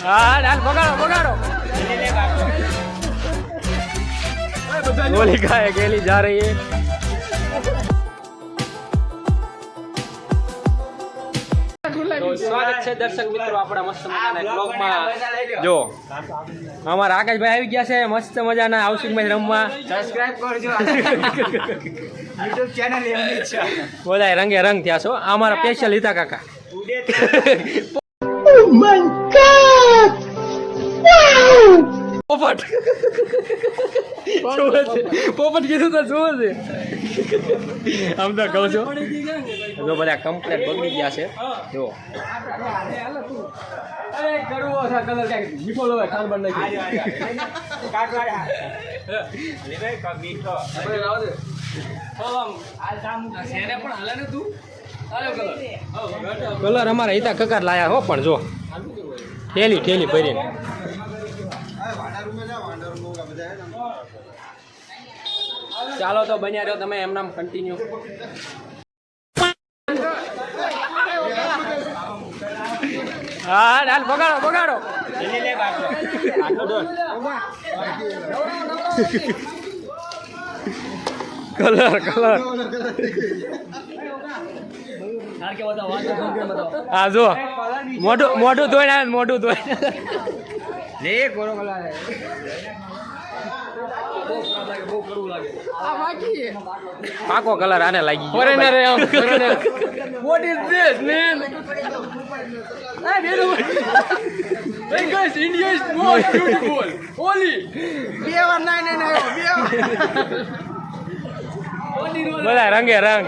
હા હાલ બગાડો બગાડો गोली खाए गेली जा रही है। तो स्वागत છે દર્શક મિત્રો આપણા મસ્ત મજાના બ્લોગમાં। જો અમારા આકાશભાઈ આવી ગયા છે મસ્ત મજાના હાઉસિંગમાં રમવા। સબસ્ક્રાઇબ કરજો YouTube ચેનલ એમની છે બધા રંગે રંગ થયા છો। અમારા સ્પેશિયલ હિતા કાકા। Oh my God! Wow! પોપટ પોપટ કીધું તો જોવે છે આમ તો કહું છું। જો બધા કમ્પ્લેટ બગડી ગયા છે। જો કલર અમારા હિતા કકાર લાયા હો પણ જો ઠેલી ઠેલી ભરીને। ચાલો તો બન્યા રહ્યો તમે એમનામ કન્ટિન્યુ। હા હાલ બગાડો બગાડો કલર કલર હા જો મોઢું મોઢું ધોઈને આવે મોઢું ધોઈને લે કોરો કલા પાકો કલર આને લાગી ગયો। What is this, man? Hey guys, India is most beautiful. Only. બધા રંગે રંગ।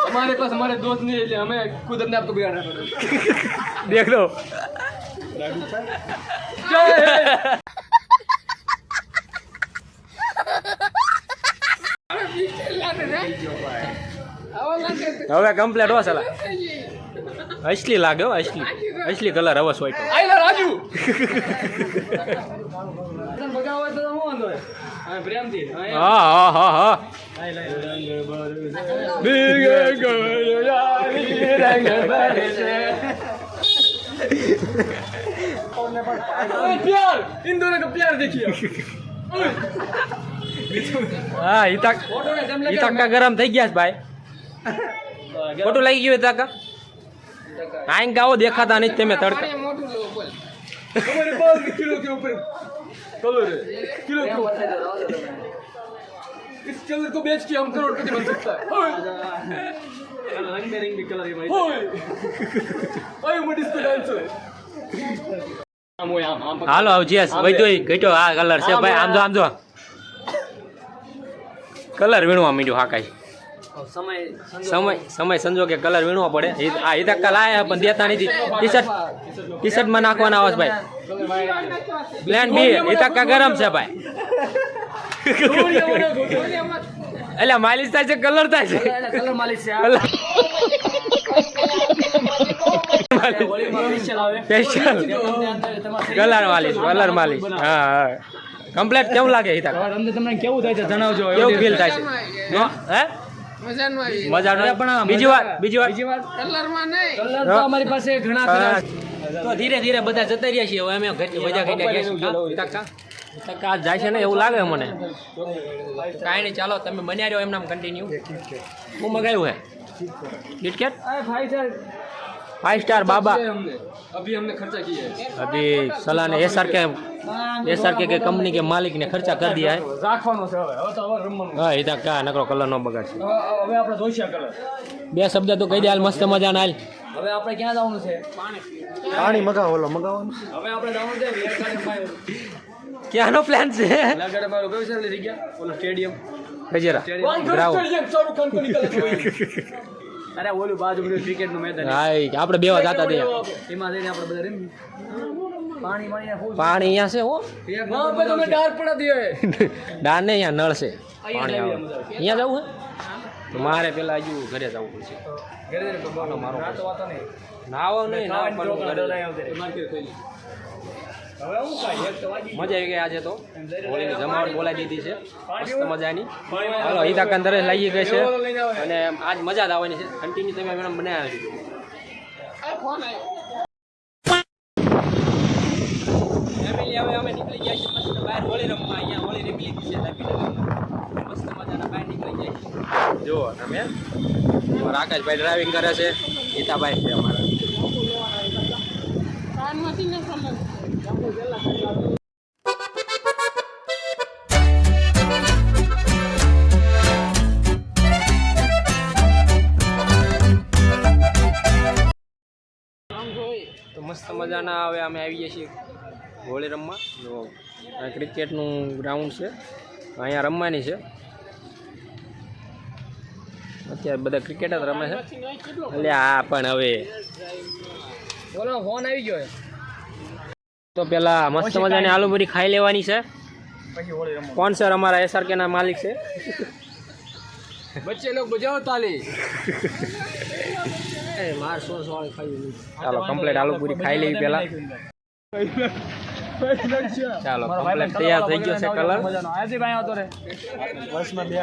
हमारे पास हमारे दोस्त नहीं है इसलिए हमें खुद अपने आप को बिगाड़ना पड़ेगा। देख लो હવે કમ્પ્લેટ હો સાલા असली लागे हो असली असली कलर हवस व्हाइट आइला राजू बगावे तो હું વાંધો હે હા પ્રેમથી હા હા હા હા બીગે ગોયાલી રંગ બરસે प्यार इन दोनों का प्यार देखिए। હા હિતા કા ગરમ થઈ ગયા છે ભાઈ। ખોટું લાગી ગયું હિતા કા आएंगे गाओ देखा था नहीं ते में तड़का हमारे पास किलो के ऊपर कलर है किलो के ऊपर इस कलर को बेच के हम करोड़पति बन सकता है। रंग बिरंगी कलर है भाई। I am disco dancer. हालो जेस वैतो गयो आ कलर से भाई आम जो कलर वीणवा मीडियो हाकाई समय समय समय संजोगे कलर वीणवा पड़े। आ इधर कल आया पण देता नहीं टी शर्ट में नाखवाना आवाज भाई प्लान बी इधर का गरम से भाई एला मालिश થાય છે કલર થાય છે कलर मालिश से स्पेशल कलर मालिश हाँ हाँ કમ્પ્લીટ કેવું લાગે હિતા તમને તમને કેવું થાય છે જણાવજો કેવું ફીલ થાય છે હે મજા પણ બીજી વાર કલરમાં નહીં કલર તો અમારી પાસે ઘણા ખરા તો ધીરે ધીરે બધા જતા રહ્યા છીએ હવે અમે મજા કરી ટકા જાય છે ને એવું લાગે મને કાંઈ નહીં ચાલો તમે બન્યા રહ્યો એમનામ કન્ટિન્યુ હું મગાવ્યું હે કિટકેટ 5 स्टार बाबा अभी हमने खर्चा किया है अभी सलाह ने एसआर के कंपनी के मालिक ने खर्चा कर दिया है। રાખવાનો છે હવે હવે તો હવે રમવાનું હા ઈતા કા નકરો કલર નો બગાડ છે હવે આપણે જોઈશું કલર બે શબ્દ તો કહી દે હાલ મસ્ત મજાના હાલ હવે આપણે ક્યાં જવાનું છે પાણી મગાવવાનું હવે આપણે જવાનું છે વેરગાડે ક્યાંનો પ્લાન છે વેરગાડે મારો કયો છે જગ્યા ઓલો સ્ટેડિયમ ગજેરા ગ્રાઉન્ડ શાહરુખ ખાન को निकल અરે ઓલું બાજુ ક્રિકેટ નું મેદાન હા આપણે બેવા જાતા દે એમાં જઈને આપણે બધા રમી પાણી પાણી અહીંયા છે હો वहां पे तुम्हें डार पड़ा दिया है ડાર ને અહીંયા નળ છે પાણી આવે અહીંયા જવું હે તો મારે પેલા હજુ ઘરે જવું પડશે ઘરે જઈને મારો રાત વાતો નહીં નાવો નહીં નાવ પણ માર્કેટ થઈ મજા આવી ગઈ આજે તો હોળીની જમાવટ બોલાવી દીધી છે મસ્ત મજાની હાલો હિતાકાન દરેક લાગી ગઈ છે અને આજ મજા જ આવવાની છે કન્ટિન્યુ તમે મેડમ બનાવ્યા છે ફેમિલી હવે અમે નીકળી ગયા છીએ મસ્ત બહાર હોળી રમવા અહીંયા હોળી રમી લીધી છે મસ્ત મજાના બહાર નીકળી જાય છે જુઓ તમે અમારા આકાશભાઈ ડ્રાઇવિંગ કરે છે ગીતાભાઈ છે અમારા તો મસ્ત મજાના હવે અમે આવી જઈએ છીએ હોળી રમવા જો આ ક્રિકેટનું ગ્રાઉન્ડ છે અહીંયા રમવાની છે અત્યારે બધા ક્રિકેટ જ રમે છે એટલે આ પણ હવે બોલો ફોન આવી ગયો તો પેલા મસ્ત મજાની આલુપુરી ખાઈ લેવાની છે કોણ સર અમારા SRK ના માલિક છે બચ્ચે લોગ બજાવો તાલી માર સોસ વાળી ખાઈ ચાલો કમ્પ્લીટ આલુપુરી ખાઈ લેવી પેલા ચાલો કમ્પ્લીટ તૈયાર થઈ ગયો છે કલર આજી ભાઈ આવતો રે વર્ષમાં બે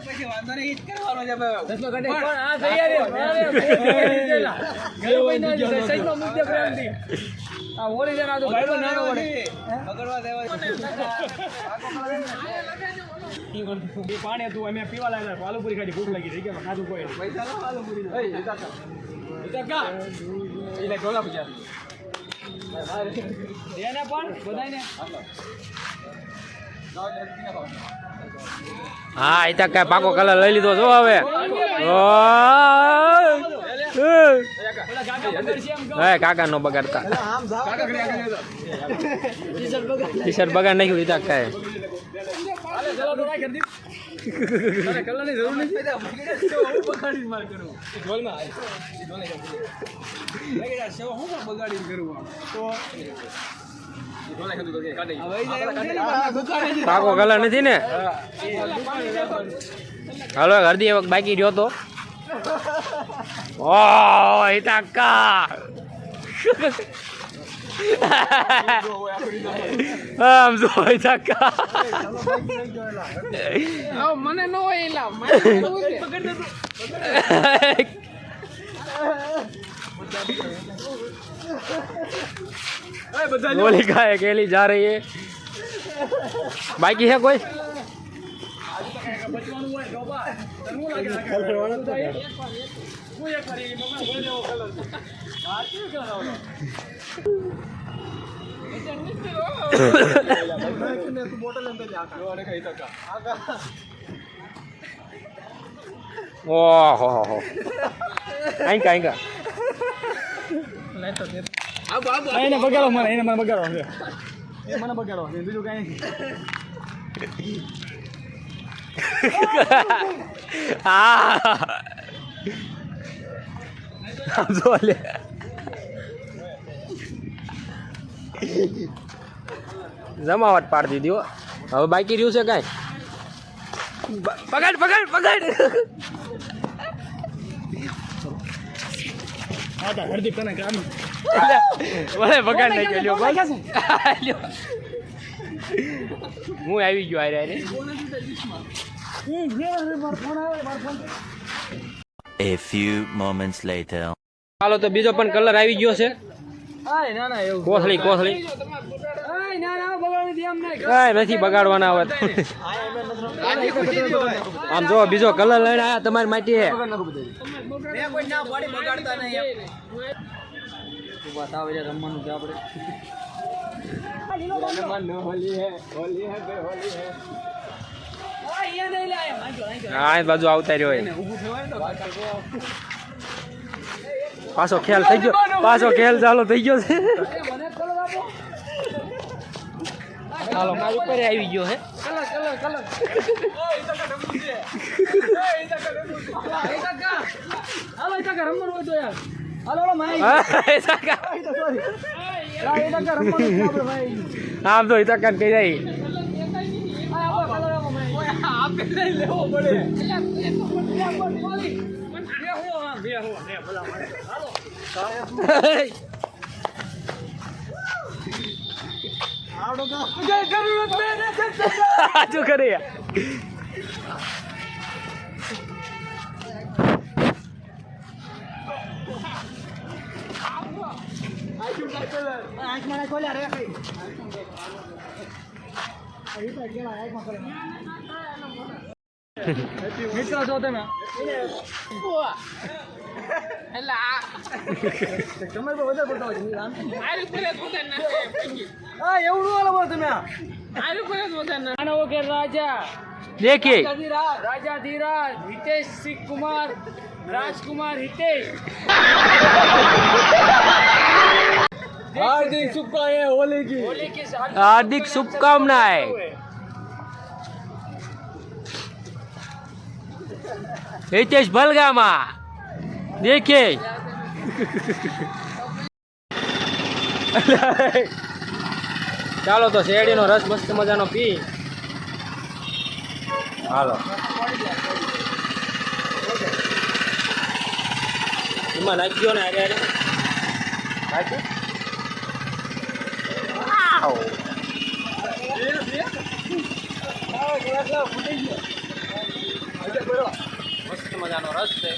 પછી વાંધો નહીં હિટ કરવાનો છે પણ આ તૈયારી સહીમાં મુદ્દે પ્રેમથી આ હોળી જરા તો ભાઈ નાનો વડે પકડવા દેવા પાણી હતું અમે પીવા લાગ્યા આલુપુરી ખાધી ભૂખ લાગી રહી ગયા ખાધું કોઈ પૈસા લો આલુપુરી એટલે ઢોલા પૂછ્યા એને પણ બધાને હા એ તો કઈ પાકો કલર લઈ લીધો છો હવે કાકા નો બગાડતા ટી શર્ટ બગાડ નાખ્યું લીધા કાંઈ કલરની જરૂર નથી બગાડી માર કરું બગાડી કરું પાકો કલર નથી ને હાલો હરદી એક બાકી રહ્યો તો ઓ હિતાકા આમ જો હિતાકા મને નો એલા गोली का अकेली जा रही है बाकी है कोई ओहो आएगा એને બગાડો મને બગાડો છે એ મને બગાડો બીજું કઈ નહીં જો લે જમાવટ પાડી દીધી હો હવે બાકી રહ્યું છે કાંઈ પકડ પકડ પકડ હરદીપ તને કામ મને બગાડ નહીં ગયો હું આવી ગયો આરે A few moments later. ચાલો તો બીજો પણ કલર આવી ગયો છે ના ના એવું કોથળી કોથળી ના બગાડવી એમ નહીં કાંઈ નથી બગાડવાના હવે આમ જો બીજો કલર લઈને આવ્યા તમારી માટે કોઈ ના બોડી બગાડતા નહીં બતાવે રમવાનું છે આપણે હા એ બાજુ આવતા રહ્યો પાછો ખ્યાલ થઈ ગયો પાછો ખ્યાલ ચાલો થઈ ગયો છે ચાલો મારી ઉપર આવી ગયો હે આમ તો હિતા કાન કહી જાય શું કરે યાર? આંખમાં ખોલ્યા રે કઈ મિત્ર છો તમે તમારે તો વધારે બતાવો હા એવું ન બોલો તમે देखिए राजा धीराज हितेश सिंह कुमार राजकुमार हितेश हार्दिक शुभकामनाएं होली की हार्दिक शुभकामनाएं। हितेश बलगामा देखिए ચાલો તો શેરડીનો રસ મસ્ત મજાનો પી હાલો એમાં નાખજો ને અરે અરે મસ્ત મજાનો રસ છે